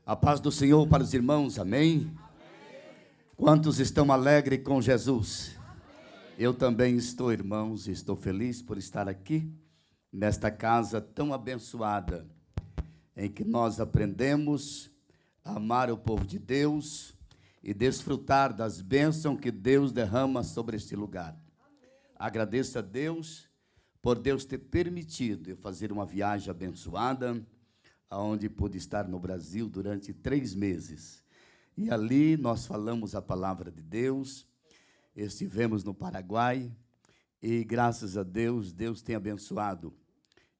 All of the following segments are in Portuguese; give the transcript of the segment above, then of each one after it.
A paz do Senhor para os irmãos, amém? Quantos estão alegres com Jesus? Eu também estou, irmãos, e estou feliz por estar aqui, nesta casa tão abençoada, em que nós aprendemos a amar o povo de Deus e desfrutar das bênçãos que Deus derrama sobre este lugar. Agradeço a Deus por Deus ter permitido eu fazer uma viagem abençoada, onde pude estar no Brasil durante 3 meses. E ali nós falamos a palavra de Deus, estivemos no Paraguai, e graças a Deus, Deus tem abençoado.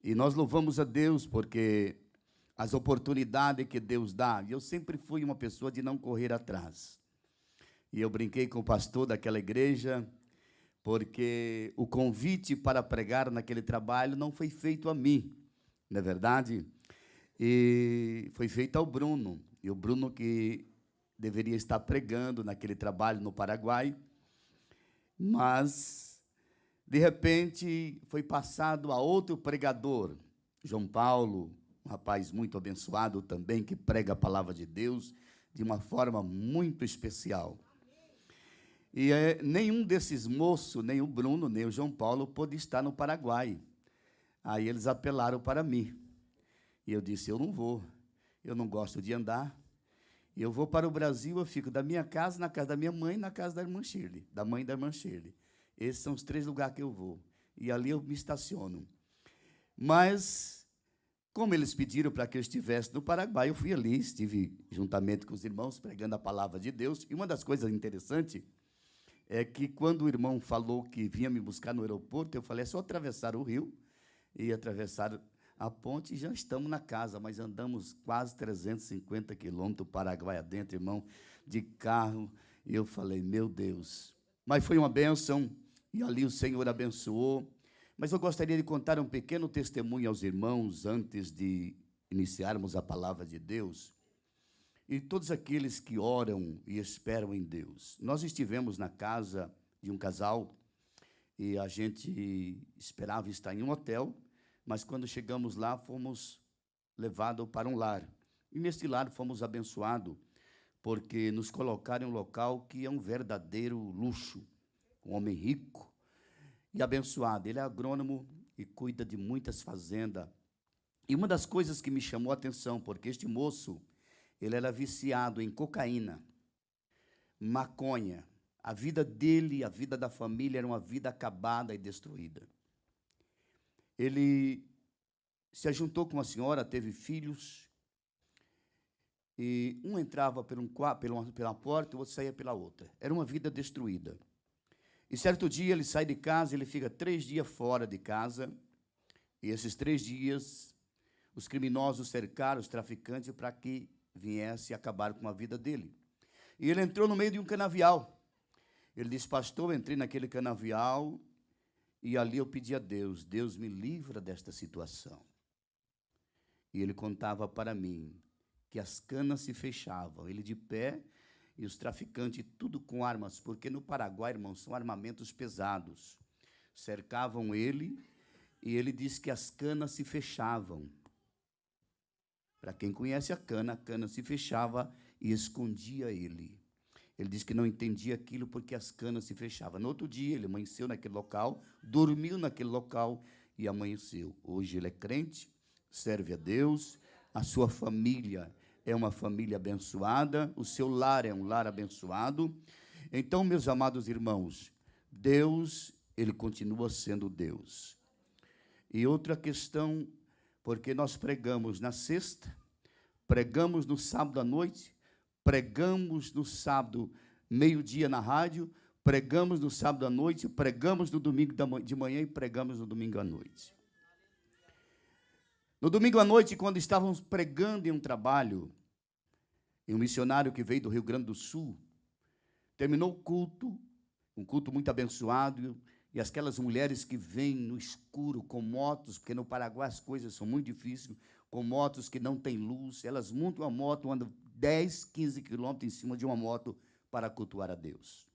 E nós louvamos a Deus porque as oportunidades que Deus dá, e eu sempre fui uma pessoa de não correr atrás. E eu brinquei com o pastor daquela igreja, porque o convite para pregar naquele trabalho não foi feito a mim, não é verdade? E foi feito ao Bruno, e o Bruno que deveria estar pregando naquele trabalho no Paraguai, mas, de repente, foi passado a outro pregador, João Paulo, um rapaz muito abençoado também, que prega a palavra de Deus de uma forma muito especial. E nenhum desses moços, nem o Bruno, nem o João Paulo, pôde estar no Paraguai. Aí eles apelaram para mim. E eu disse, eu não vou, eu não gosto de andar, eu vou para o Brasil, eu fico da minha casa, na casa da minha mãe, na casa da irmã Shirley, da mãe da irmã Shirley. Esses são os 3 lugares que eu vou, e ali eu me estaciono. Mas, como eles pediram para que eu estivesse no Paraguai, eu fui ali, estive juntamente com os irmãos, pregando a palavra de Deus, e uma das coisas interessantes é que quando o irmão falou que vinha me buscar no aeroporto, eu falei, é só atravessar o rio, e atravessar a ponte, e já estamos na casa, mas andamos quase 350 quilômetros Paraguai adentro, irmão, de carro, e eu falei, meu Deus, mas foi uma bênção, e ali o Senhor abençoou, mas eu gostaria de contar um pequeno testemunho aos irmãos, antes de iniciarmos a palavra de Deus, e todos aqueles que oram e esperam em Deus. Nós estivemos na casa de um casal, e a gente esperava estar em um hotel, mas quando chegamos lá, fomos levados para um lar. E neste lar fomos abençoados, porque nos colocaram em um local que é um verdadeiro luxo. Um homem rico e abençoado. Ele é agrônomo e cuida de muitas fazendas. E uma das coisas que me chamou a atenção, porque este moço, ele era viciado em cocaína, maconha. A vida dele, a vida da família, era uma vida acabada e destruída. Ele se ajuntou com uma senhora, teve filhos, e um entrava pela porta, o outro saía pela outra. Era uma vida destruída. E certo dia ele sai de casa, ele fica 3 dias fora de casa, e esses 3 dias, os criminosos cercaram os traficantes para que viesse acabar com a vida dele. E ele entrou no meio de um canavial. Ele disse, pastor, eu entrei naquele canavial, e ali eu pedi a Deus, Deus me livra desta situação. E ele contava para mim que as canas se fechavam, ele de pé, e os traficantes, tudo com armas, porque no Paraguai, irmãos, são armamentos pesados. Cercavam ele, e ele disse que as canas se fechavam. Para quem conhece a cana se fechava e escondia ele. Ele disse que não entendia aquilo porque as canas se fechavam. No outro dia, ele amanheceu naquele local, dormiu naquele local e amanheceu. Hoje ele é crente, serve a Deus, a sua família é uma família abençoada, o seu lar é um lar abençoado. Então, meus amados irmãos, Deus, ele continua sendo Deus. E outra questão, porque nós pregamos na sexta, pregamos no sábado à noite, pregamos no sábado, meio-dia na rádio, pregamos no sábado à noite, pregamos no domingo de manhã e pregamos no domingo à noite. No domingo à noite, quando estávamos pregando em um trabalho, e um missionário que veio do Rio Grande do Sul, terminou o culto, um culto muito abençoado, e aquelas mulheres que vêm no escuro com motos, porque no Paraguai as coisas são muito difíceis, com motos que não têm luz, elas montam uma moto, andam 10, 15 quilômetros em cima de uma moto para cultuar a Deus.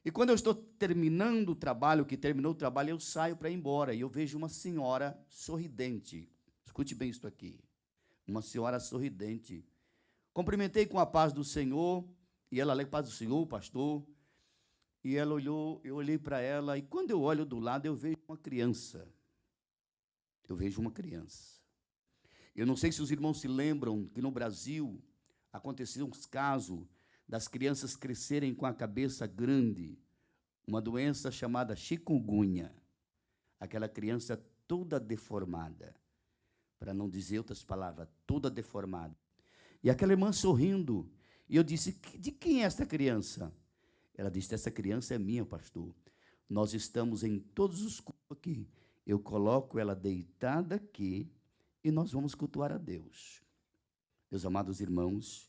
E quando eu estou terminando o trabalho, que terminou o trabalho, eu saio para ir embora, e eu vejo uma senhora sorridente. Escute bem isso aqui. Uma senhora sorridente, Cumprimentei com a paz do Senhor, e ela, paz do Senhor, pastor, e ela olhou, eu olhei para ela, e quando eu olho do lado, eu vejo uma criança. Eu vejo uma criança. Eu não sei se os irmãos se lembram que no Brasil aconteciam uns casos das crianças crescerem com a cabeça grande, uma doença chamada chikungunya. Aquela criança toda deformada, para não dizer outras palavras, toda deformada. E aquela irmã sorrindo, e eu disse, de quem é esta criança? Ela disse, essa criança é minha, pastor. Nós estamos em todos os cultos aqui. Eu coloco ela deitada aqui e nós vamos cultuar a Deus. Meus amados irmãos,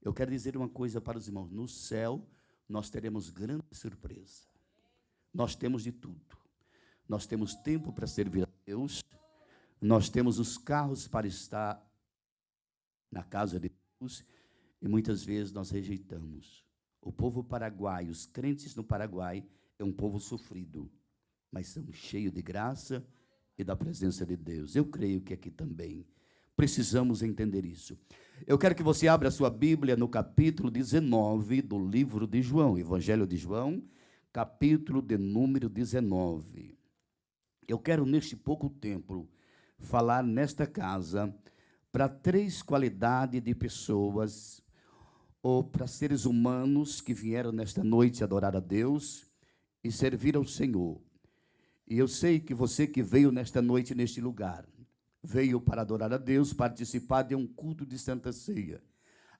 eu quero dizer uma coisa para os irmãos. No céu, nós teremos grande surpresa. Nós temos de tudo. Nós temos tempo para servir a Deus. Nós temos os carros para estar na casa de Deus. E muitas vezes nós rejeitamos. O povo paraguaio, os crentes no Paraguai, é um povo sofrido, mas são cheios de graça e da presença de Deus. Eu creio que aqui também precisamos entender isso. Eu quero que você abra a sua Bíblia no capítulo 19 do livro de João, Evangelho de João, capítulo de número 19. Eu quero, neste pouco tempo, falar nesta casa para 3 qualidades de pessoas, ou para seres humanos que vieram nesta noite adorar a Deus e servir ao Senhor. E eu sei que você que veio nesta noite, neste lugar, veio para adorar a Deus, participar de um culto de Santa Ceia.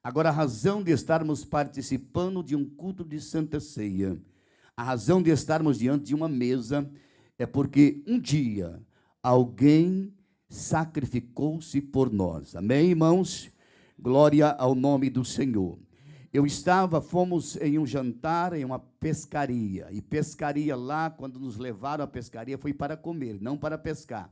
Agora, a razão de estarmos participando de um culto de Santa Ceia, a razão de estarmos diante de uma mesa, é porque um dia alguém sacrificou-se por nós. Amém, irmãos? Glória ao nome do Senhor. Fomos em um jantar, em uma pescaria, e pescaria lá, quando nos levaram à pescaria, foi para comer, não para pescar.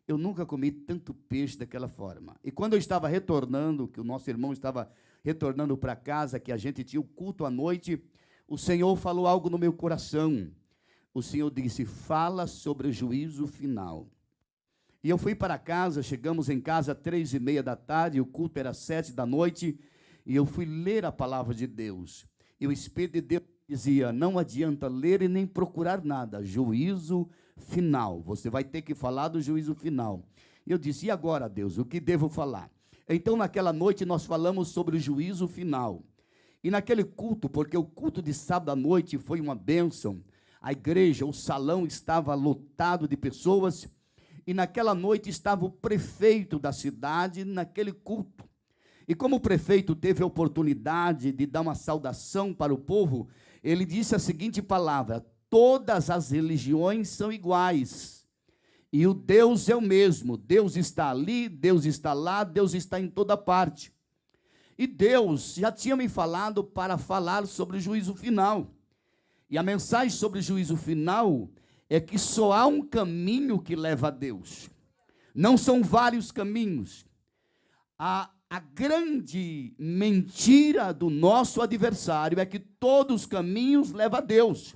Eu nunca comi tanto peixe daquela forma. E quando eu estava retornando, que o nosso irmão estava retornando para casa, que a gente tinha o culto à noite, o Senhor falou algo no meu coração. O Senhor disse, fala sobre o juízo final. E eu fui para casa, chegamos em casa às 3:30 da tarde, o culto era 7 da noite, e eu fui ler a palavra de Deus. E o Espírito de Deus dizia, não adianta ler e nem procurar nada, juízo final. Você vai ter que falar do juízo final. E eu disse, e agora, Deus, o que devo falar? Então, naquela noite, nós falamos sobre o juízo final. E naquele culto, porque o culto de sábado à noite foi uma bênção, a igreja, o salão estava lotado de pessoas, e naquela noite estava o prefeito da cidade naquele culto. E como o prefeito teve a oportunidade de dar uma saudação para o povo, ele disse a seguinte palavra, todas as religiões são iguais, e o Deus é o mesmo, Deus está ali, Deus está lá, Deus está em toda parte. E Deus já tinha me falado para falar sobre o juízo final, e a mensagem sobre o juízo final é que só há um caminho que leva a Deus, não são vários caminhos. A grande mentira do nosso adversário é que todos os caminhos levam a Deus.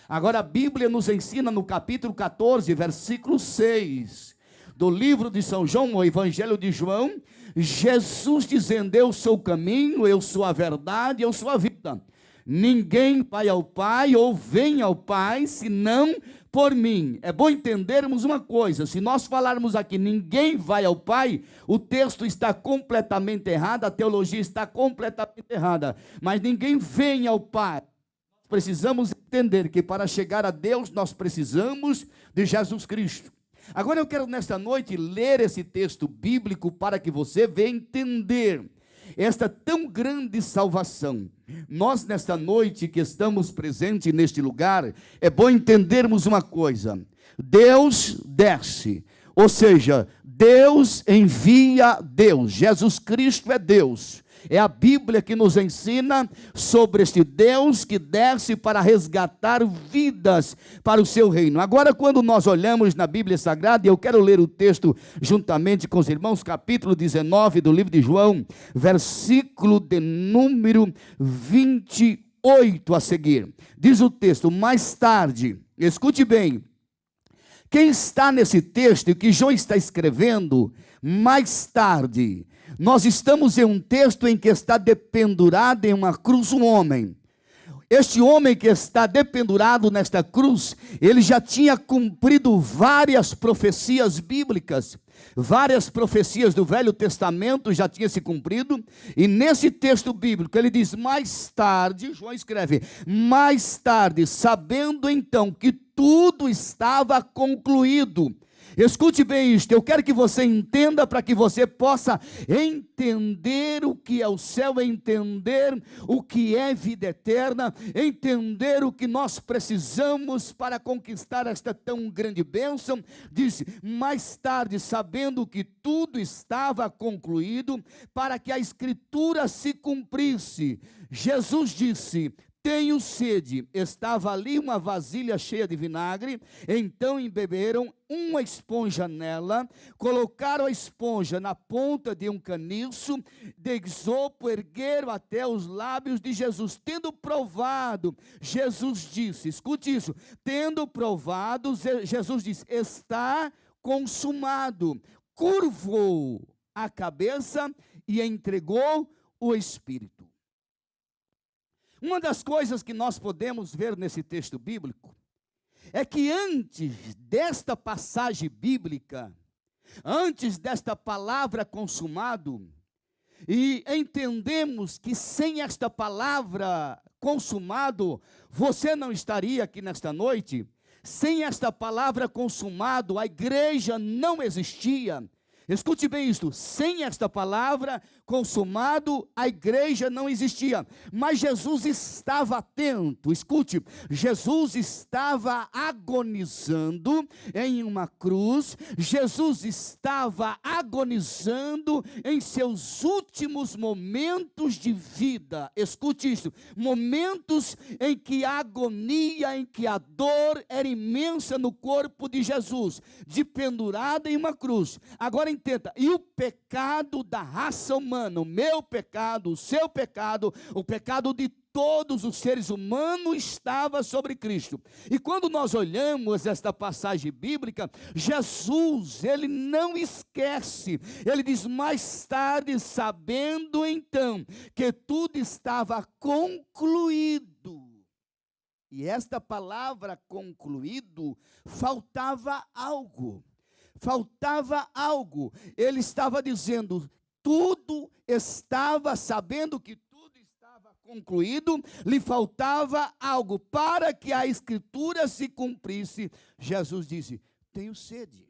Agora a Bíblia nos ensina no capítulo 14, versículo 6, do livro de São João, o Evangelho de João, Jesus dizendo, eu sou o caminho, eu sou a verdade, eu sou a vida. Ninguém vai ao Pai ou vem ao Pai, senão por mim. É bom entendermos uma coisa, se nós falarmos aqui, ninguém vai ao Pai, o texto está completamente errado, a teologia está completamente errada, mas ninguém vem ao Pai. Precisamos entender que para chegar a Deus, nós precisamos de Jesus Cristo. Agora eu quero nesta noite ler esse texto bíblico para que você venha entender esta tão grande salvação. Nós nesta noite que estamos presentes neste lugar, é bom entendermos uma coisa, Deus desce, ou seja, Deus envia Deus, Jesus Cristo é Deus. É a Bíblia que nos ensina sobre este Deus que desce para resgatar vidas para o seu reino. Agora, quando nós olhamos na Bíblia Sagrada, e eu quero ler o texto juntamente com os irmãos, capítulo 19 do livro de João, versículo de número 28 a seguir. Diz o texto, mais tarde, escute bem, quem está nesse texto que João está escrevendo, mais tarde, Nós estamos em um texto em que está dependurado em uma cruz um homem. Este homem que está dependurado nesta cruz, ele já tinha cumprido várias profecias bíblicas. Várias profecias do Velho Testamento já tinham se cumprido, e nesse texto bíblico ele diz, mais tarde, João escreve, mais tarde, sabendo então que tudo estava concluído. Escute bem isto, eu quero que você entenda, para que você possa entender o que é o céu, entender o que é vida eterna, entender o que nós precisamos para conquistar esta tão grande bênção. Diz, mais tarde, sabendo que tudo estava concluído, para que a Escritura se cumprisse, Jesus disse, tenho sede. Estava ali uma vasilha cheia de vinagre, então embeberam uma esponja nela, colocaram a esponja na ponta de um caniço de isopo, ergueram até os lábios de Jesus. Tendo provado, Jesus disse, escute isso, tendo provado, Jesus disse, está consumado. Curvou a cabeça e entregou o Espírito. Uma das coisas que nós podemos ver nesse texto bíblico é que antes desta passagem bíblica, antes desta palavra consumado, e entendemos que sem esta palavra consumado, você não estaria aqui nesta noite, sem esta palavra consumado, a igreja não existia. Escute bem isto, sem esta palavra consumado, a igreja não existia, mas Jesus estava atento, escute, Jesus estava agonizando em uma cruz, Jesus estava agonizando em seus últimos momentos de vida, escute isso, momentos em que a agonia, em que a dor era imensa no corpo de Jesus, de pendurado em uma cruz. Agora entenda, e o pecado da raça humana, o meu pecado, o seu pecado, o pecado de todos os seres humanos estava sobre Cristo. E quando nós olhamos esta passagem bíblica, Jesus, ele não esquece, ele diz, mais tarde, sabendo então que tudo estava concluído. E esta palavra concluído, faltava algo. Faltava algo. Ele estava dizendo, tudo estava, sabendo que tudo estava concluído, lhe faltava algo para que a Escritura se cumprisse. Jesus disse, tenho sede.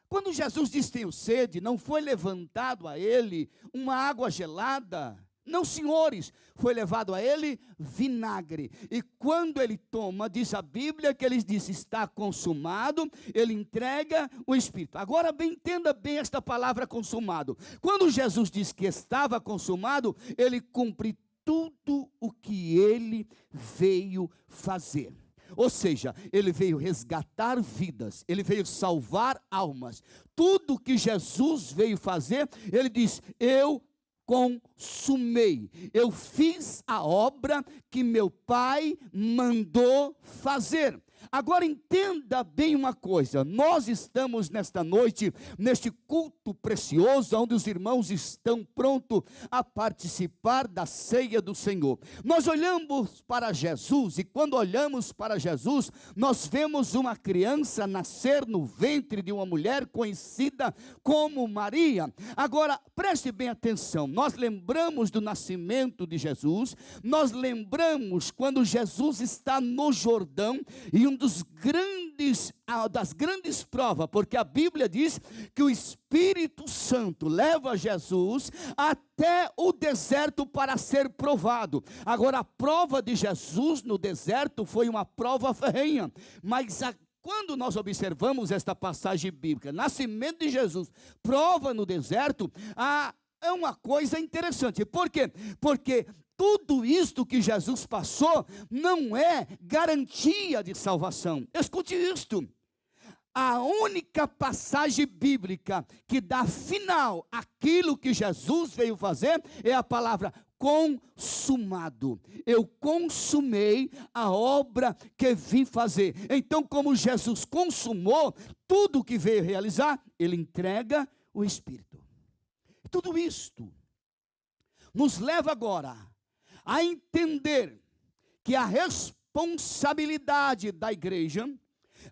Quando Jesus disse tenho sede, não foi levantado a ele uma água gelada. Não, senhores, foi levado a ele vinagre, e quando ele toma, diz a Bíblia que ele disse, está consumado, ele entrega o Espírito. Agora bem, entenda bem esta palavra consumado, quando Jesus diz que estava consumado, ele cumpre tudo o que ele veio fazer. Ou seja, ele veio resgatar vidas, ele veio salvar almas, tudo que Jesus veio fazer, ele diz, eu consumei, eu fiz a obra que meu Pai mandou fazer. Agora entenda bem uma coisa, nós estamos nesta noite, neste culto precioso, onde os irmãos estão prontos a participar da ceia do Senhor. Nós olhamos para Jesus, e quando olhamos para Jesus, nós vemos uma criança nascer no ventre de uma mulher conhecida como Maria. Agora, preste bem atenção, nós lembramos do nascimento de Jesus, nós lembramos quando Jesus está no Jordão, e das grandes provas, porque a Bíblia diz que o Espírito Santo leva Jesus até o deserto para ser provado. Agora, a prova de Jesus no deserto foi uma prova ferrenha, mas quando nós observamos esta passagem bíblica, nascimento de Jesus, prova no deserto, é uma coisa interessante. Por quê? Porque tudo isto que Jesus passou não é garantia de salvação. Escute isto. A única passagem bíblica que dá final àquilo que Jesus veio fazer é a palavra consumado. Eu consumei a obra que vim fazer. Então, como Jesus consumou tudo o que veio realizar, ele entrega o Espírito. Tudo isto nos leva agora a entender que a responsabilidade da igreja,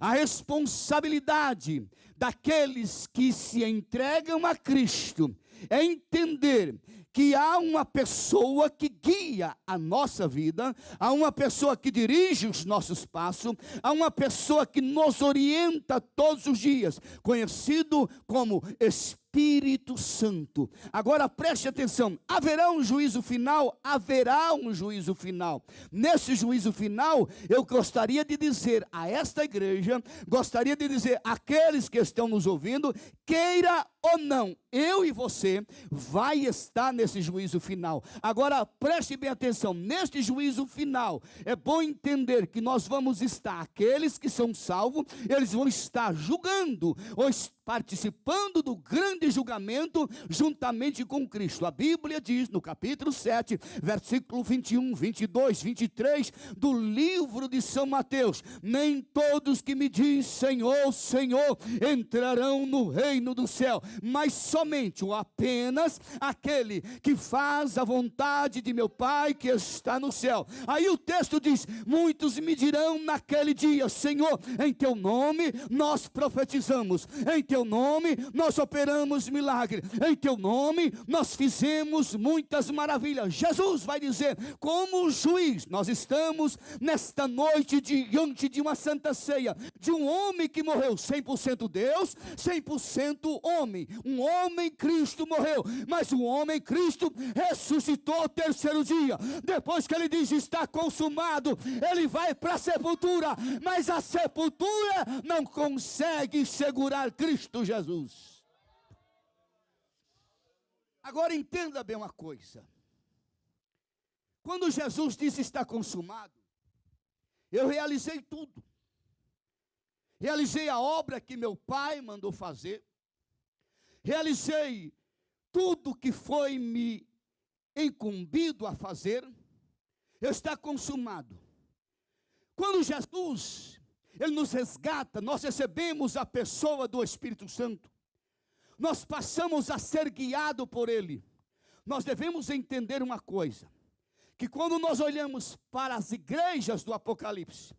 a responsabilidade daqueles que se entregam a Cristo, é entender que há uma pessoa que guia a nossa vida, há uma pessoa que dirige os nossos passos, há uma pessoa que nos orienta todos os dias, conhecido como Espírito Santo. Agora preste atenção, haverá um juízo final? Haverá um juízo final. Nesse juízo final, eu gostaria de dizer a esta igreja, gostaria de dizer àqueles que estão nos ouvindo, queira ou não, eu e você vai estar nesse juízo final. Agora preste bem atenção, neste juízo final, é bom entender que nós vamos estar, aqueles que são salvos, eles vão estar julgando, ou participando do grande julgamento, juntamente com Cristo. A Bíblia diz, no capítulo 7, versículo 21, 22, 23, do livro de São Mateus, nem todos que me dizem Senhor, Senhor, entrarão no reino do céu, mas somente ou apenas aquele que faz a vontade de meu Pai que está no céu. Aí o texto diz, muitos me dirão naquele dia, Senhor, em teu nome nós profetizamos, em teu nome nós operamos milagre, em teu nome nós fizemos muitas maravilhas. Jesus vai dizer, como juiz, nós estamos nesta noite diante de uma santa ceia, de um homem que morreu 100% Deus, 100% homem. Um homem Cristo morreu, mas o homem Cristo ressuscitou ao terceiro dia. Depois que ele diz está consumado, ele vai para a sepultura, mas a sepultura não consegue segurar Cristo Jesus. Agora entenda bem uma coisa, quando Jesus disse está consumado, eu realizei tudo, realizei a obra que meu Pai mandou fazer, realizei tudo que foi me incumbido a fazer, está consumado. Quando Jesus, Ele nos resgata, nós recebemos a pessoa do Espírito Santo, nós passamos a ser guiados por Ele. Nós devemos entender uma coisa, que quando nós olhamos para as igrejas do Apocalipse,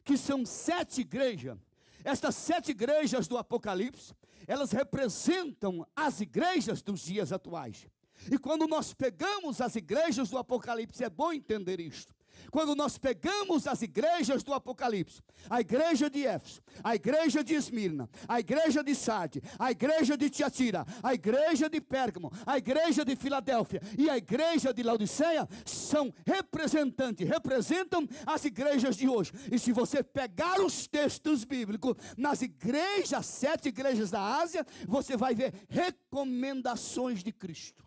que são 7 igrejas, estas 7 igrejas do Apocalipse, elas representam as igrejas dos dias atuais. E quando nós pegamos as igrejas do Apocalipse, é bom entender isto. Quando nós pegamos as igrejas do Apocalipse, a igreja de Éfeso, a igreja de Esmirna, a igreja de Sardes, a igreja de Tiatira, a igreja de Pérgamo, a igreja de Filadélfia e a igreja de Laodiceia, são representam as igrejas de hoje. E se você pegar os textos bíblicos, nas igrejas, 7 igrejas da Ásia, você vai ver recomendações de Cristo.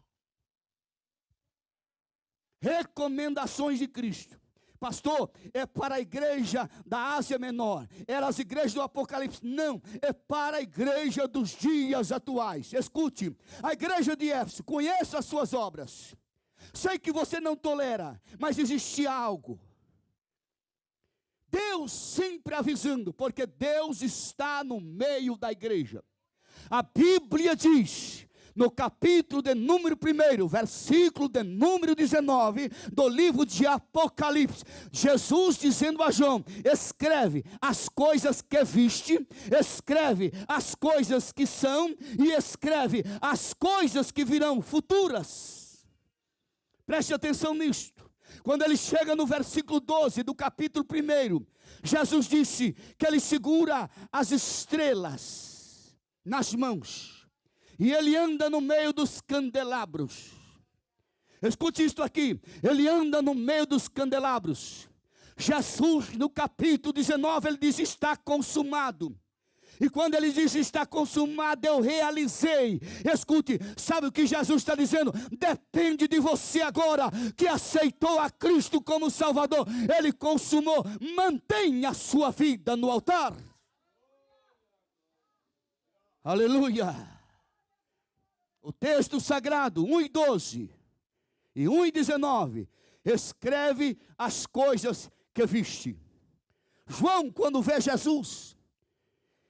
Recomendações de Cristo. Pastor, é para a igreja da Ásia Menor, era as igrejas do Apocalipse. Não, é para a igreja dos dias atuais. Escute, a igreja de Éfeso, conheço as suas obras, sei que você não tolera, mas existe algo. Deus sempre avisando, porque Deus está no meio da igreja. A Bíblia diz, no capítulo de número 1, versículo de número 19, do livro de Apocalipse, Jesus dizendo a João, escreve as coisas que viste, escreve as coisas que são, e escreve as coisas que virão, futuras. Preste atenção nisto. Quando ele chega no versículo 12 do capítulo 1, Jesus disse que ele segura as estrelas nas mãos, e ele anda no meio dos candelabros. Escute isto aqui, ele anda no meio dos candelabros. Jesus, no capítulo 19, ele diz, está consumado. E quando ele diz está consumado, eu realizei. Escute, sabe o que Jesus está dizendo? Depende de você agora, que aceitou a Cristo como Salvador. Ele consumou, mantenha a sua vida no altar. Aleluia. O texto sagrado, 1:12 e 1:19, escreve as coisas que viste. João, quando vê Jesus,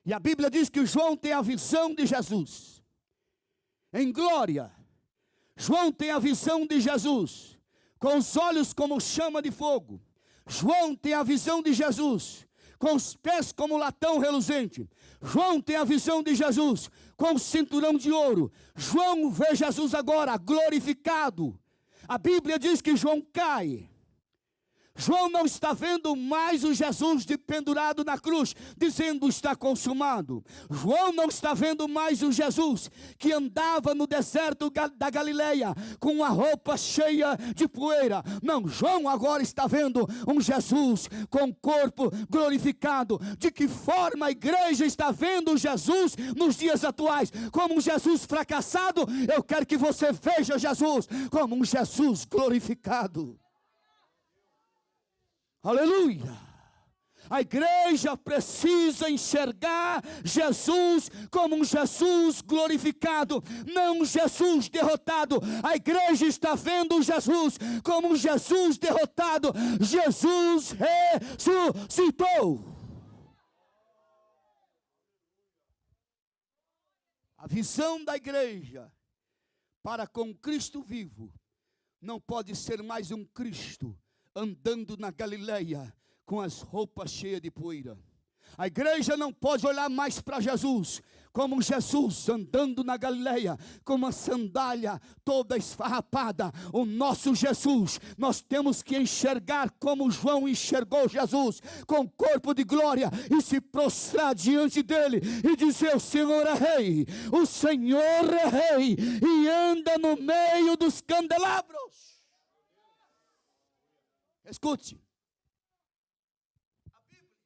e a Bíblia diz que João tem a visão de Jesus, em glória, João tem a visão de Jesus, com os olhos como chama de fogo. João tem a visão de Jesus, com os pés como latão reluzente. João tem a visão de Jesus, com o cinturão de ouro. João vê Jesus agora glorificado. A Bíblia diz que João cai. João não está vendo mais o Jesus pendurado na cruz, dizendo está consumado. João não está vendo mais o Jesus que andava no deserto da Galileia com uma roupa cheia de poeira. Não, João agora está vendo um Jesus com o corpo glorificado. De que forma a igreja está vendo Jesus nos dias atuais? Como um Jesus fracassado? Eu quero que você veja Jesus como um Jesus glorificado. Aleluia! A igreja precisa enxergar Jesus como um Jesus glorificado, não um Jesus derrotado. A igreja está vendo Jesus como um Jesus derrotado. Jesus ressuscitou. A visão da igreja para com Cristo vivo não pode ser mais um Cristo andando na Galileia com as roupas cheias de poeira. A igreja não pode olhar mais para Jesus como um Jesus andando na Galileia com uma sandália toda esfarrapada. O nosso Jesus, nós temos que enxergar como João enxergou Jesus, com corpo de glória, e se prostrar diante dele e dizer: o Senhor é rei, o Senhor é rei, e anda no meio dos candelabros. Escute, a Bíblia,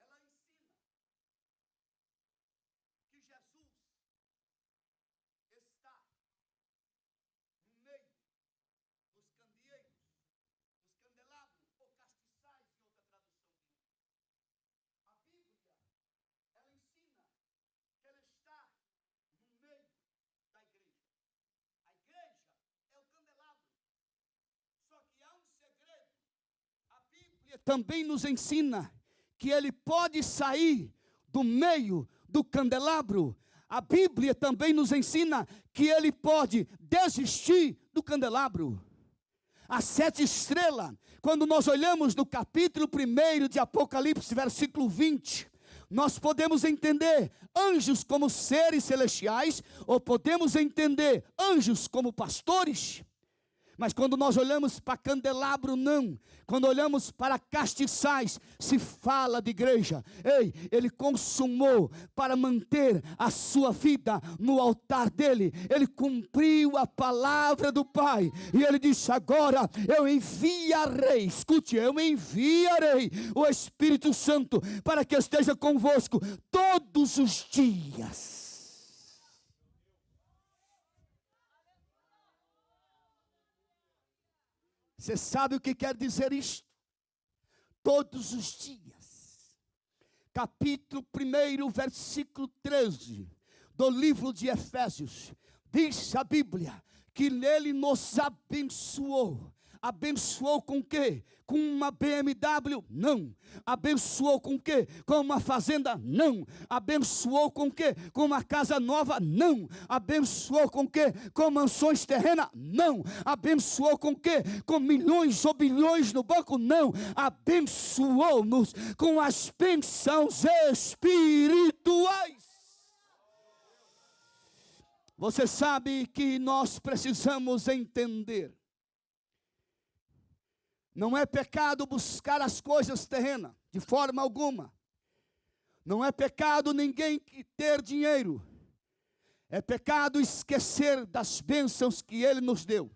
ela ensina que Jesus está no meio dos candeeiros, dos candelabros, ou castiçais, em outra tradução. A Bíblia, ela ensina que ele está no meio da igreja. A igreja é o candelabro. Só que há um segredo. A Bíblia também nos ensina que ele pode sair do meio do candelabro. A Bíblia também nos ensina que ele pode desistir do candelabro. As 7 estrelas, quando nós olhamos no capítulo 1 de Apocalipse, versículo 20, nós podemos entender anjos como seres celestiais, ou podemos entender anjos como pastores. Mas quando nós olhamos para candelabro, não. Quando olhamos para castiçais, se fala de igreja. Ei, ele consumou para manter a sua vida no altar dele. Ele cumpriu a palavra do Pai. E ele disse: agora eu enviarei, escute, eu enviarei o Espírito Santo para que esteja convosco todos os dias. Você sabe o que quer dizer isto? Todos os dias. Capítulo 1, versículo 13 do livro de Efésios. Diz a Bíblia que ele nos abençoou. Abençoou com o quê? Com uma BMW? Não. Abençoou com o quê? Com uma fazenda? Não. Abençoou com o quê? Com uma casa nova? Não. Abençoou com o quê? Com mansões terrenas? Não. Abençoou com o quê? Com milhões ou bilhões no banco? Não. Abençoou-nos com as bênçãos espirituais. Você sabe que nós precisamos entender. Não é pecado buscar as coisas terrenas, de forma alguma. Não é pecado ninguém ter dinheiro. É pecado esquecer das bênçãos que Ele nos deu.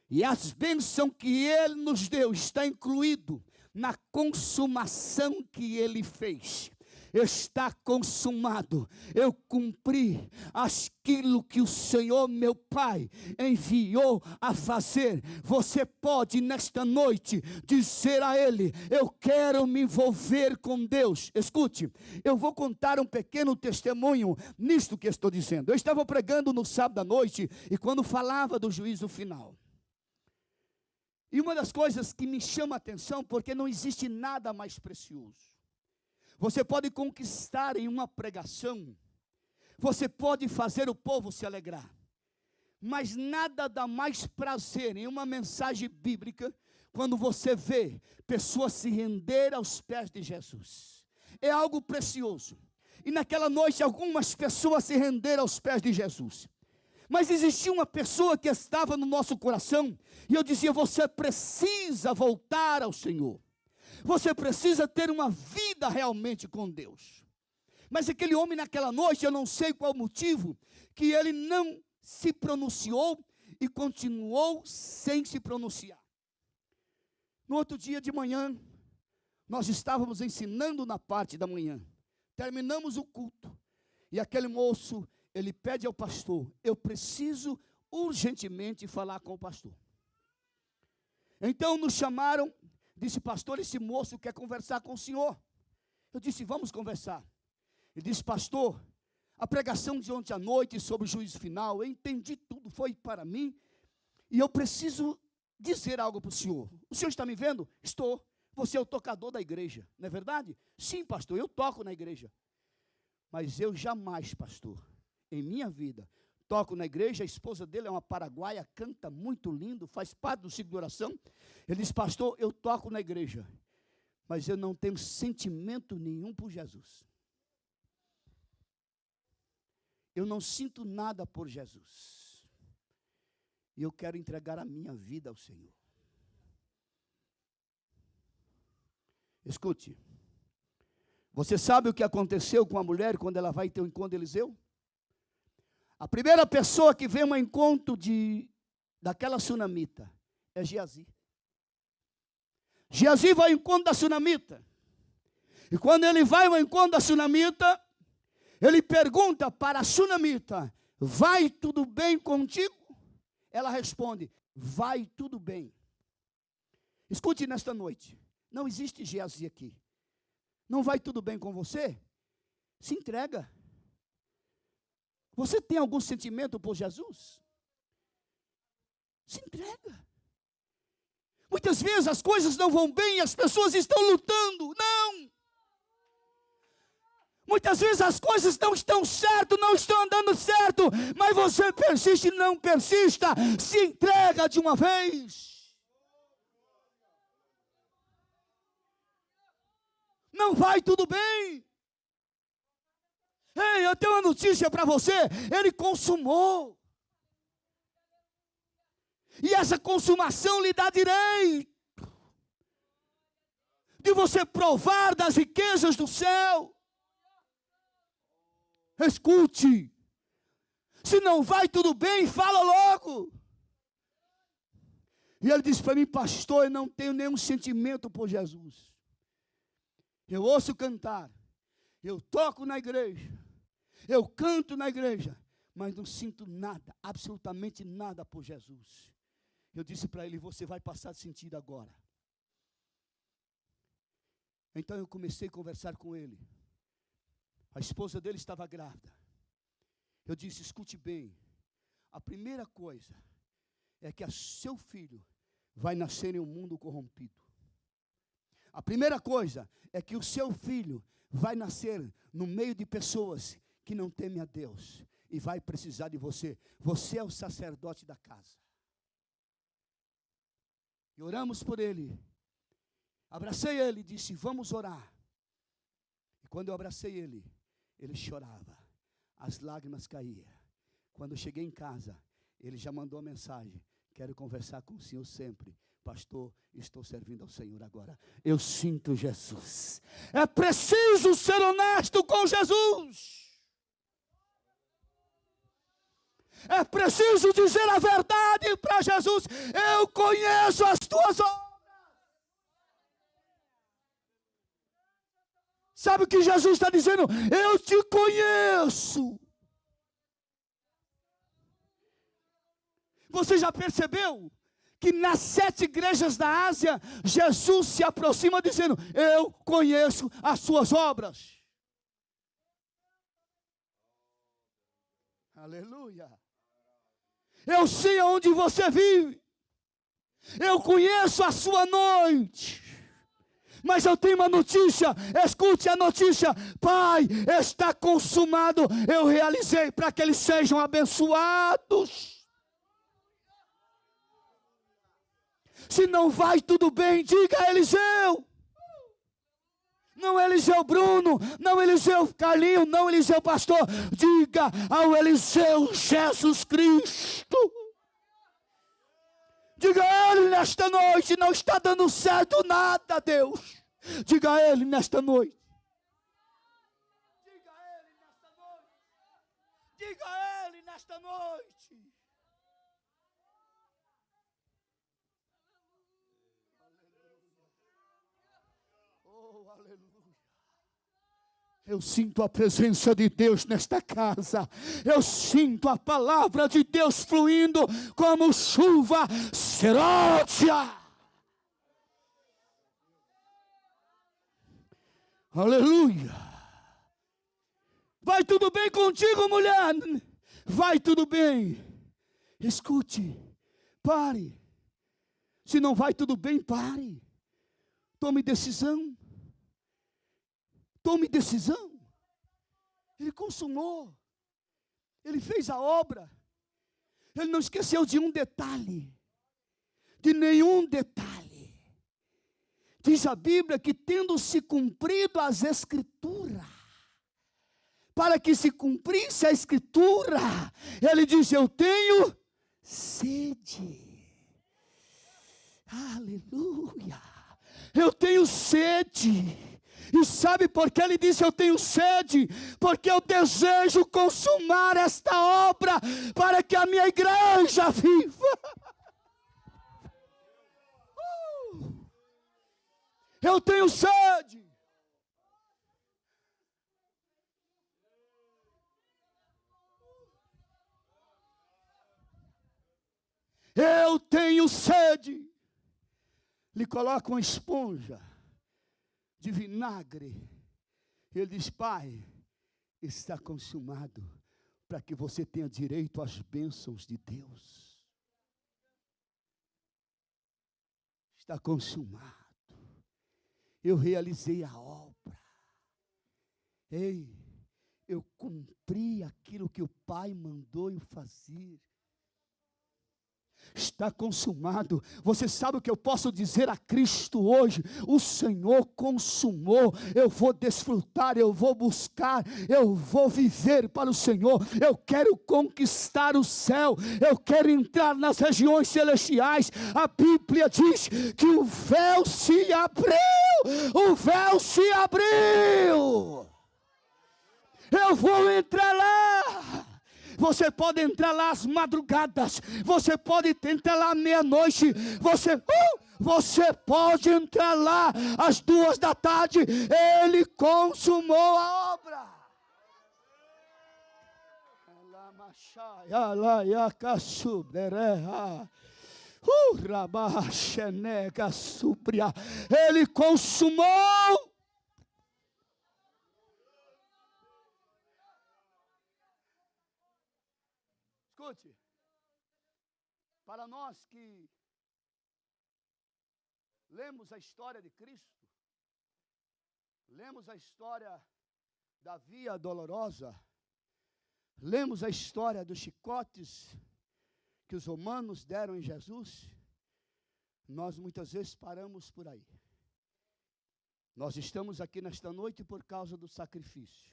E as bênçãos que Ele nos deu está incluído na consumação que Ele fez. Está consumado. Eu cumpri aquilo que o Senhor meu Pai enviou a fazer. Você pode nesta noite dizer a Ele: eu quero me envolver com Deus. Escute, eu vou contar um pequeno testemunho nisto que estou dizendo. Eu estava pregando no sábado à noite, e quando falava do juízo final, e uma das coisas que me chama a atenção, porque não existe nada mais precioso. Você pode conquistar em uma pregação, Você pode fazer o povo se alegrar, mas nada dá mais prazer em uma mensagem bíblica quando você vê pessoas se render aos pés de Jesus. É algo precioso. E naquela noite algumas pessoas se renderam aos pés de Jesus. Mas existia uma pessoa que estava no nosso coração, e eu dizia: você precisa voltar ao Senhor. Você precisa ter uma vida realmente com Deus. Mas aquele homem naquela noite, eu não sei qual o motivo, que ele não se pronunciou e continuou sem se pronunciar. No outro dia de manhã, nós estávamos ensinando na parte da manhã. Terminamos o culto. E aquele moço, ele pede ao pastor: eu preciso urgentemente falar com o pastor. Então nos chamaram, disse: pastor, esse moço quer conversar com o senhor. Eu disse: vamos conversar. Ele disse: pastor, a pregação de ontem à noite sobre o juízo final, eu entendi tudo, foi para mim, e eu preciso dizer algo para o senhor. O senhor está me vendo? Estou. Você é o tocador da igreja, não é verdade? Sim, pastor, eu toco na igreja. Mas eu jamais, pastor, em minha vida, toco na igreja. A esposa dele é uma paraguaia, canta muito lindo, faz parte do ciclo de oração. Ele diz: pastor, eu toco na igreja, mas eu não tenho sentimento nenhum por Jesus. Eu não sinto nada por Jesus. E eu quero entregar a minha vida ao Senhor. Escute. Você sabe o que aconteceu com a mulher quando ela vai ter um encontro de Eliseu? A primeira pessoa que vem ao encontro daquela sunamita é Geazi. Geazi vai ao encontro da sunamita. E quando ele vai ao encontro da sunamita, ele pergunta para a sunamita: vai tudo bem contigo? Ela responde: vai tudo bem. Escute nesta noite, não existe Geazi aqui. Não vai tudo bem com você? Se entrega. Você tem algum sentimento por Jesus? Se entrega. Muitas vezes as coisas não vão bem e as pessoas estão lutando. Não. Muitas vezes as coisas não estão certo, não estão andando certo, mas você persiste, não persista, se entrega de uma vez. Não vai tudo bem. Ei, eu tenho uma notícia para você: ele consumou. E essa consumação lhe dá direito de você provar das riquezas do céu. Escute, se não vai tudo bem, fala logo. E ele disse para mim: pastor, eu não tenho nenhum sentimento por Jesus. Eu ouço cantar, eu toco na igreja, eu canto na igreja, mas não sinto nada, absolutamente nada por Jesus. Eu disse para ele: você vai passar a sentir agora. Então eu comecei a conversar com ele. A esposa dele estava grávida. Eu disse: escute bem, a primeira coisa é que seu filho vai nascer em um mundo corrompido. A primeira coisa é que o seu filho vai nascer no meio de pessoas que não temem a Deus e vai precisar de você. Você é o sacerdote da casa. E oramos por ele. Abracei ele e disse: vamos orar. E quando eu abracei ele, ele chorava, as lágrimas caíam. Quando eu cheguei em casa, ele já mandou a mensagem: quero conversar com o senhor sempre. Pastor, estou servindo ao Senhor agora. Eu sinto Jesus. É preciso ser honesto com Jesus. É preciso dizer a verdade para Jesus. Eu conheço as tuas obras. Sabe o que Jesus está dizendo? Eu te conheço. Você já percebeu que nas 7 igrejas da Ásia, Jesus se aproxima dizendo: eu conheço as suas obras. Aleluia. Eu sei aonde você vive. Eu conheço a sua noite. Mas eu tenho uma notícia, escute a notícia: Pai, está consumado. Eu realizei para que eles sejam abençoados. Se não vai tudo bem, diga a Eliseu. Não Eliseu Bruno, não Eliseu Carlinho, não Eliseu Pastor. Diga ao Eliseu Jesus Cristo. Diga a Ele nesta noite: não está dando certo nada, Deus. Diga a Ele nesta noite. Diga a Ele nesta noite. Diga a Ele nesta noite. Oh, aleluia. Eu sinto a presença de Deus nesta casa. Eu sinto a palavra de Deus fluindo como chuva seródia. Aleluia. Vai tudo bem contigo, mulher? Vai tudo bem. Escute, pare. Se não vai tudo bem, pare. Tome decisão. Tome decisão. Ele consumou. Ele fez a obra. Ele não esqueceu de um detalhe. De nenhum detalhe. Diz a Bíblia que tendo se cumprido as Escrituras, para que se cumprisse a Escritura, ele diz: eu tenho sede. Aleluia. Eu tenho sede. E sabe por que ele disse: eu tenho sede? Porque eu desejo consumar esta obra para que a minha igreja viva. Eu tenho sede. Eu tenho sede. Lhe coloca uma esponja de vinagre. Ele diz: Pai, está consumado, para que você tenha direito às bênçãos de Deus. Está consumado. Eu realizei a obra. Ei, eu cumpri aquilo que o Pai mandou eu fazer. Está consumado. Você sabe o que eu posso dizer a Cristo hoje? O Senhor consumou. Eu vou desfrutar, eu vou buscar, eu vou viver para o Senhor. Eu quero conquistar o céu. Eu quero entrar nas regiões celestiais. A Bíblia diz que o véu se abriu. O véu se abriu. Eu vou entrar lá. Você pode entrar lá às madrugadas. Você pode entrar lá à meia-noite. Você pode entrar lá às 2 da tarde. Ele consumou a obra. Ele consumou. Escute, para nós que lemos a história de Cristo, lemos a história da Via Dolorosa, lemos a história dos chicotes que os romanos deram em Jesus, nós muitas vezes paramos por aí. Nós estamos aqui nesta noite por causa do sacrifício.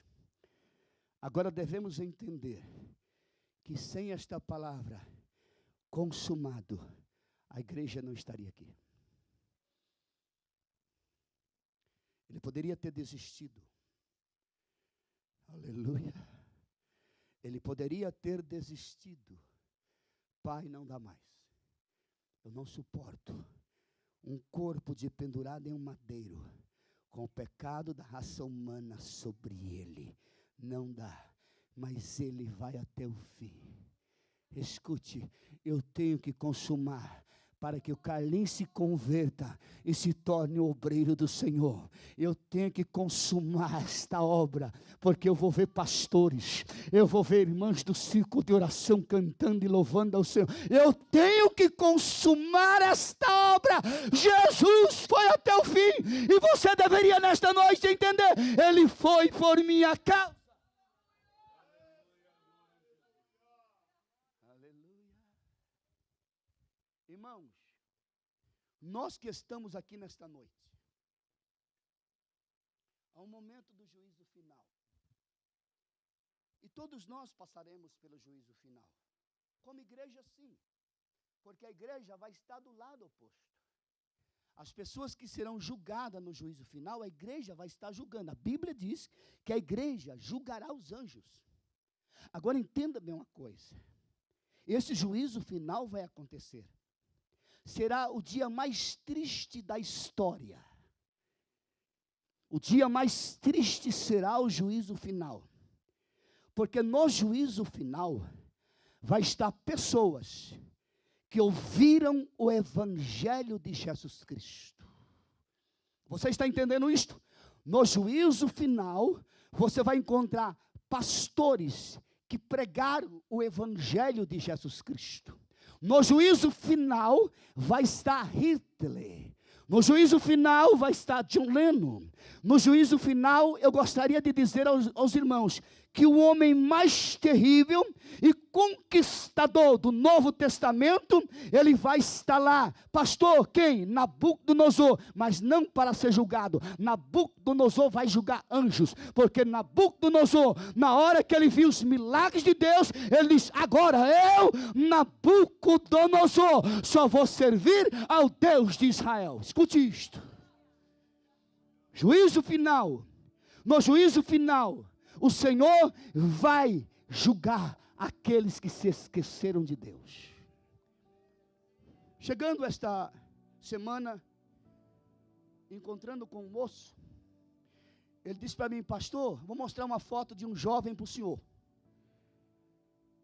Agora devemos entender que sem esta palavra, consumado, a igreja não estaria aqui. Ele poderia ter desistido. Aleluia. Ele poderia ter desistido. Pai, não dá mais. Eu não suporto um corpo de pendurado em um madeiro, com o pecado da raça humana sobre ele. Não dá. Mas ele vai até o fim. Escute, eu tenho que consumar para que o Carlinhos se converta e se torne o obreiro do Senhor. Eu tenho que consumar esta obra, porque eu vou ver pastores, eu vou ver irmãs do círculo de oração cantando e louvando ao Senhor. Eu tenho que consumar esta obra. Jesus foi até o fim, e você deveria nesta noite entender, Ele foi por minha causa. Irmãos, nós que estamos aqui nesta noite, ao momento do juízo final, e todos nós passaremos pelo juízo final, como igreja sim, porque a igreja vai estar do lado oposto. As pessoas que serão julgadas no juízo final, a igreja vai estar julgando. A Bíblia diz que a igreja julgará os anjos. Agora entenda bem uma coisa, esse juízo final vai acontecer. Será o dia mais triste da história. O dia mais triste será o juízo final. Porque no juízo final vai estar pessoas que ouviram o evangelho de Jesus Cristo. Você está entendendo isto? No juízo final, você vai encontrar pastores que pregaram o evangelho de Jesus Cristo. No juízo final vai estar Hitler. No juízo final vai estar John Lennon. No juízo final eu gostaria de dizer aos irmãos que o homem mais terrível e conquistador do Novo Testamento, ele vai estar lá. Pastor, quem? Nabucodonosor, mas não para ser julgado. Nabucodonosor vai julgar anjos, porque Nabucodonosor, na hora que ele viu os milagres de Deus, ele diz, agora eu, Nabucodonosor, só vou servir ao Deus de Israel. Escute isto. Juízo final. No juízo final, o Senhor vai julgar aqueles que se esqueceram de Deus. Chegando esta semana, encontrando com um moço, ele disse para mim, pastor, vou mostrar uma foto de um jovem para o senhor.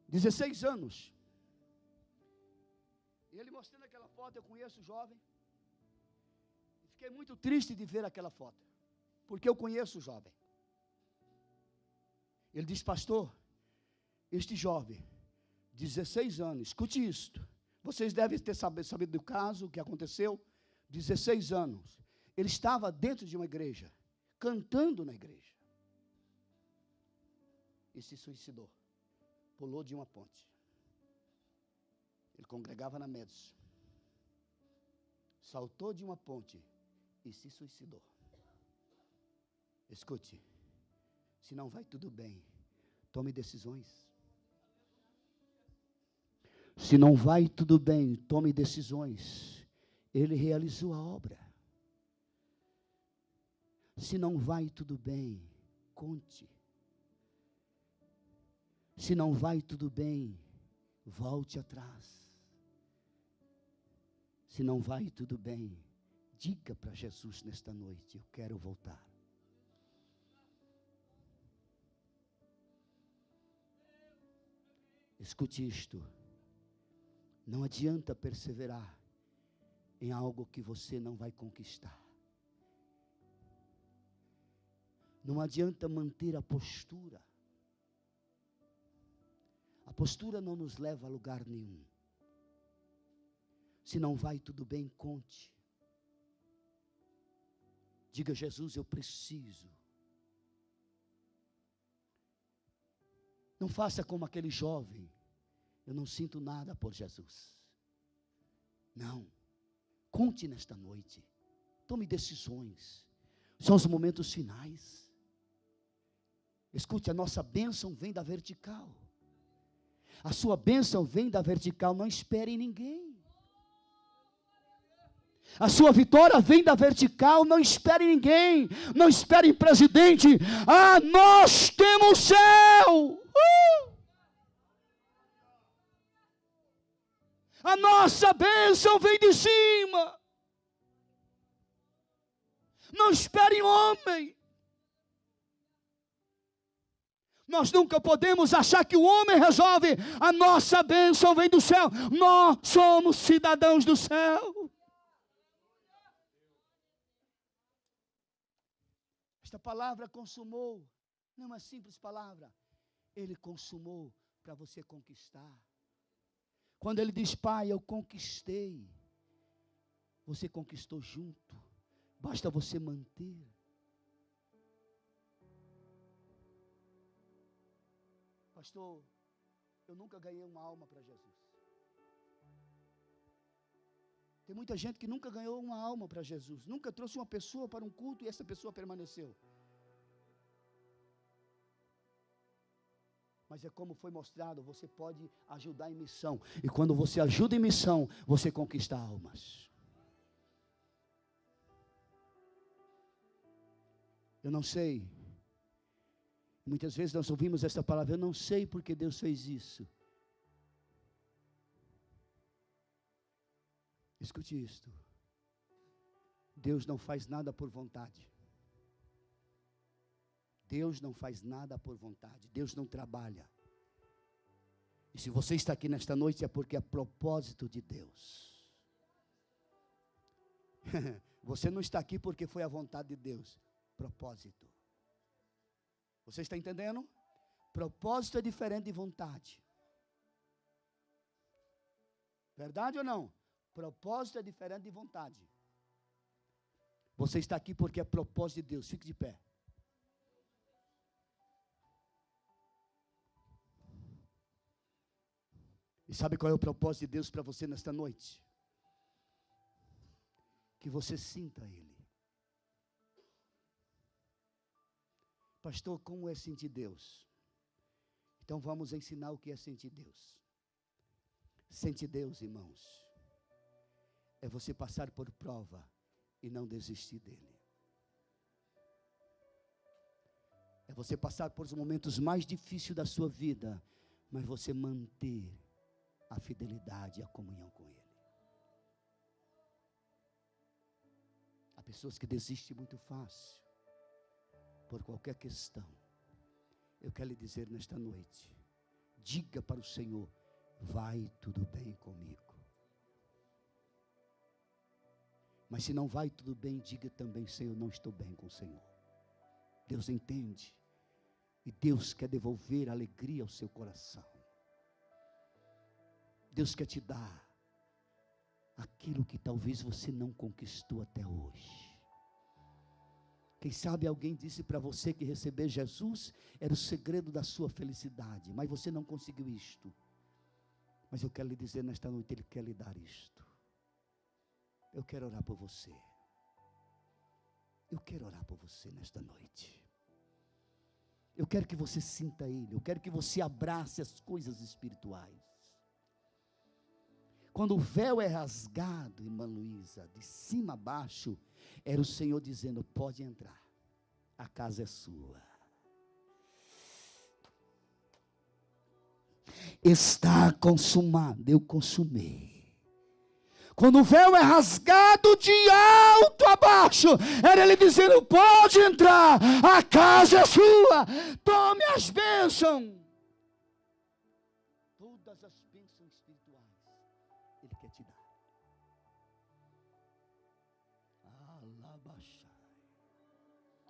16 anos. E ele mostrando aquela foto, eu conheço o jovem. E fiquei muito triste de ver aquela foto, porque eu conheço o jovem. Ele disse, pastor, este jovem, 16 anos, escute isto, vocês devem ter sabido do caso, o que aconteceu, 16 anos, ele estava dentro de uma igreja, cantando na igreja, e se suicidou, pulou de uma ponte. Ele congregava na Médici, saltou de uma ponte e se suicidou. Escute, se não vai tudo bem, tome decisões. Se não vai tudo bem, tome decisões. Ele realizou a obra. Se não vai tudo bem, conte. Se não vai tudo bem, volte atrás. Se não vai tudo bem, diga para Jesus nesta noite, eu quero voltar. Escute isto, não adianta perseverar em algo que você não vai conquistar. Não adianta manter a postura. A postura não nos leva a lugar nenhum. Se não vai tudo bem, conte. Diga, Jesus, eu preciso. Não faça como aquele jovem. Eu não sinto nada por Jesus. Não. Conte nesta noite. Tome decisões. São os momentos finais. Escute, a nossa bênção vem da vertical. A sua bênção vem da vertical. Não espere em ninguém. A sua vitória vem da vertical. Não espere em ninguém. Não espere em presidente. Ah, nós temos céu. A nossa bênção vem de cima. Não espere em homem. Nós nunca podemos achar que o homem resolve. A nossa bênção vem do céu. Nós somos cidadãos do céu. Esta palavra consumou. Não é uma simples palavra. Ele consumou para você conquistar. Quando ele diz, Pai, eu conquistei. Você conquistou junto. Basta você manter. Pastor, eu nunca ganhei uma alma para Jesus. Tem muita gente que nunca ganhou uma alma para Jesus. Nunca trouxe uma pessoa para um culto e essa pessoa permaneceu. Mas é como foi mostrado, você pode ajudar em missão. E quando você ajuda em missão, você conquista almas. Eu não sei. Muitas vezes nós ouvimos essa palavra, eu não sei porque Deus fez isso. Escute isto. Deus não faz nada por vontade. Deus não faz nada por vontade. Deus não trabalha. E se você está aqui nesta noite é porque é propósito de Deus. Você não está aqui porque foi a vontade de Deus. Propósito. Você está entendendo? Propósito é diferente de vontade. Verdade ou não? Propósito é diferente de vontade. Você está aqui porque é propósito de Deus. Fique de pé. E sabe qual é o propósito de Deus para você nesta noite? Que você sinta Ele. Pastor, como é sentir Deus? Então vamos ensinar o que é sentir Deus. Sentir Deus, irmãos, é você passar por prova e não desistir dele. É você passar por os momentos mais difíceis da sua vida, mas você manter a fidelidade e a comunhão com ele. Há pessoas que desistem muito fácil, por qualquer questão. Eu quero lhe dizer nesta noite, diga para o Senhor, vai tudo bem comigo. Mas se não vai tudo bem, diga também, Senhor, não estou bem com o Senhor. Deus entende. E Deus quer devolver alegria ao seu coração. Deus quer te dar aquilo que talvez você não conquistou até hoje. Quem sabe alguém disse para você que receber Jesus era o segredo da sua felicidade, mas você não conseguiu isto. Mas eu quero lhe dizer nesta noite, Ele quer lhe dar isto. Eu quero orar por você. Eu quero orar por você nesta noite. Eu quero que você sinta Ele. Eu quero que você abrace as coisas espirituais. Quando o véu é rasgado, irmã Luísa, de cima a baixo, era o Senhor dizendo, pode entrar, a casa é sua. Está consumado, eu consumei. Quando o véu é rasgado de alto a baixo, era Ele dizendo, pode entrar, a casa é sua, tome as bênçãos. Todas as bênçãos espirituais Ele quer te dar.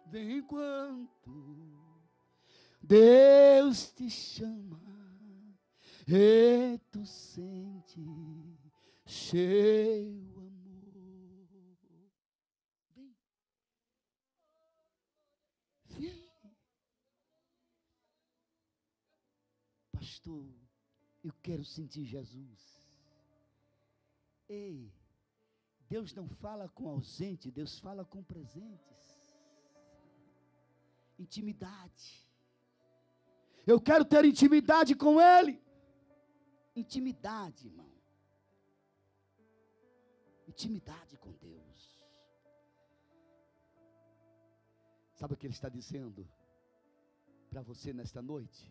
Vem enquanto Deus te chama, e tu sente seu amor. Vem. Vem. Pastor, eu quero sentir Jesus. Ei, Deus não fala com ausente, Deus fala com presentes. Intimidade. Eu quero ter intimidade com Ele. Intimidade, irmão. Intimidade com Deus. Sabe o que Ele está dizendo para você nesta noite?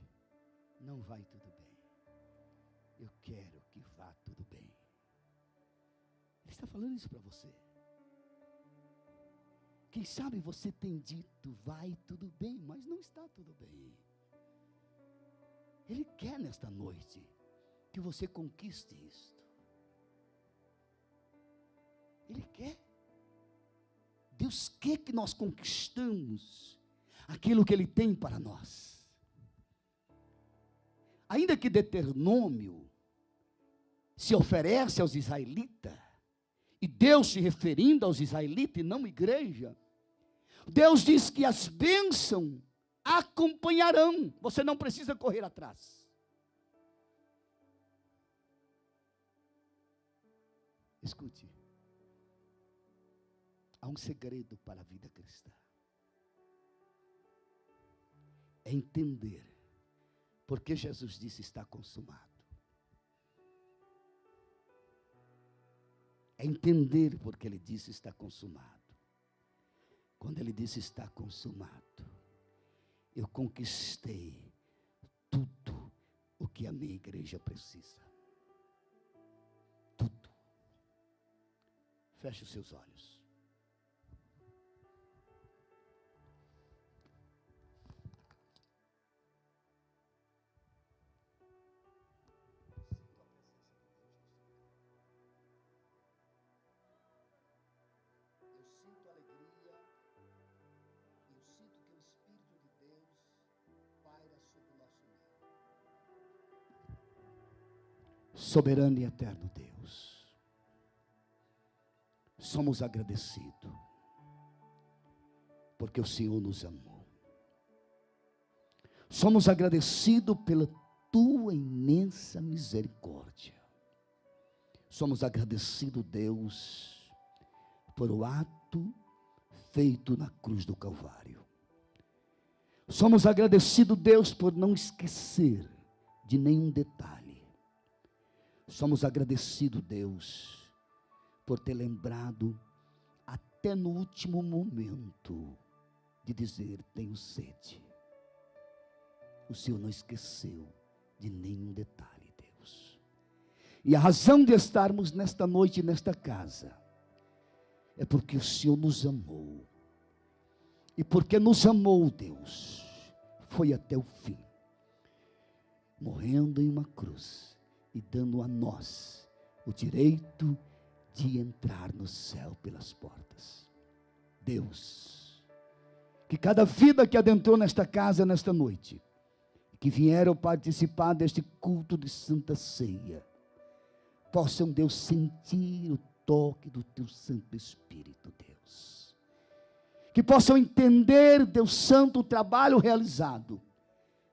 Não vai tudo bem. Eu quero que vá tudo bem. Ele está falando isso para você. Quem sabe você tem dito, vai tudo bem, mas não está tudo bem. Ele quer nesta noite que você conquiste isto. Ele quer. Deus quer que nós conquistamos aquilo que Ele tem para nós. Ainda que Deuteronômio se oferece aos israelitas, e Deus se referindo aos israelitas e não igreja, Deus diz que as bênçãos acompanharão, você não precisa correr atrás. Escute, há um segredo para a vida cristã, é entender porque Jesus disse está consumado. É entender porque Ele disse está consumado. Quando Ele disse está consumado, eu conquistei tudo o que a minha igreja precisa. Tudo. Feche os seus olhos. Soberano e eterno Deus, somos agradecidos, porque o Senhor nos amou. Somos agradecidos pela tua imensa misericórdia. Somos agradecidos, Deus, por o ato feito na cruz do Calvário. Somos agradecidos, Deus, por não esquecer de nenhum detalhe. Somos agradecidos, Deus, por ter lembrado até no último momento de dizer, tenho sede. O Senhor não esqueceu de nenhum detalhe, Deus. E a razão de estarmos nesta noite, nesta casa, é porque o Senhor nos amou. E porque nos amou, Deus, foi até o fim, morrendo em uma cruz, e dando a nós o direito de entrar no céu pelas portas. Deus, que cada vida que adentrou nesta casa, nesta noite, que vieram participar deste culto de Santa Ceia, possam, Deus, sentir o toque do Teu Santo Espírito, Deus. Que possam entender, Deus Santo, o trabalho realizado,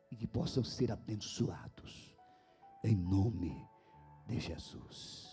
e que possam ser abençoados. Em nome de Jesus.